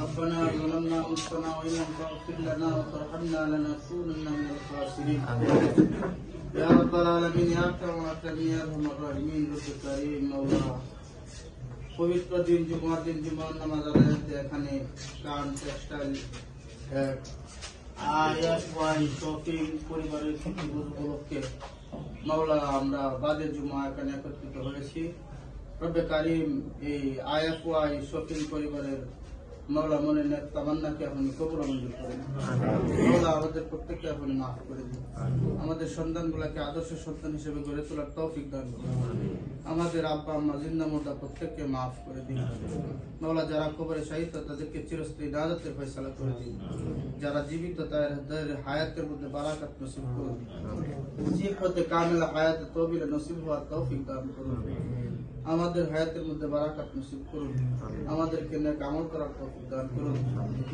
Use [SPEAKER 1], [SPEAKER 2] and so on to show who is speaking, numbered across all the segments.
[SPEAKER 1] ربنا ظلمنا أنفسنا وإن لم تغفر لنا وترحمنا لنكونن من الخاسرين يا رب العالمين يا أكرم الأكرمين يا أرحم الراحمين رب كريم مولا পবিত্র দিন জুমার দিন জুমার নামাজ আদায়তে এখানে কান টেক্সটাইল আইএফওয়াই শপিং পরিবারের ছুটি উপলক্ষে মাওলা আমরা বাদের জুমা এখানে একত্রিত হয়েছি। রব্বে কারিম এই আইএফওয়াই শপিং পরিবারের মাওলা মনের নেক তামান্নাকে আপনি কবুল মঞ্জুর করেন। মাওলা আমাদের প্রত্যেককে আপনি মাফ করে দিন। আমাদের সন্তানগুলোকে আদর্শ সন্তান হিসেবে গড়ে তোলার তৌফিক দান করুন। আমাদের আব্বা আম্মা জিন্দা মুর্দা প্রত্যেককে মাফ করে দিন। মাওলা যারা কবরে শাহিদ তাদেরকে চিরস্থায়ী নাজাতের ফয়সালা করে দিন। যারা জীবিত তাদের হায়াতের মধ্যে বারাকাত নসিব করুন। জীবতে কামিলা হায়াতে তওবিলে নসিব হওয়ার তৌফিক দান করুন। আমাদের হায়াতের মধ্যে বারাকাত নসিব করুন। আমাদেরকে নেক আমল করার তৌফিক দান করুন।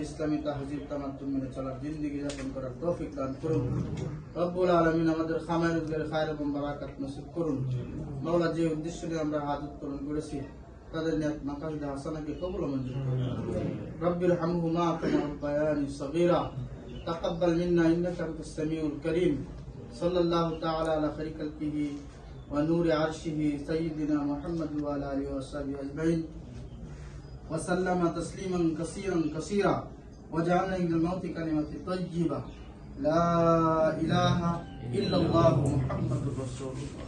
[SPEAKER 1] ইসলামী তাহজিব তামাদ্দুন মেনে চলার জিন্দেগি যাপন করার তৌফিক দান করুন। রব্বুল আলামিন আমাদের খামায় রোজগারে খায়ের এবং বারাকাত নসিব করুন। মাওলা যে উদ্দেশ্য নিয়ে আমরা হাত উত্তোলন করেছি তাদের নেক মাকাসিদ হাসানাকে কবুল মঞ্জুর করুন। রব্বির হামহুমা কামা রাব্বায়ানি সগীরা তাকাব্বাল মিন্না ইন্নাকা আনতাস সামিউল কারীম সাল্লাল্লাহু তাআলা আলা খায়রি খালকিহি ونور عرشه سيدنا محمد وعلى آله وصحبه أجمعين وسلم تسليما كثيرا كثيرا وجعلنا من الموت كلمة طيبة لا إله إلا الله محمد رسول الله.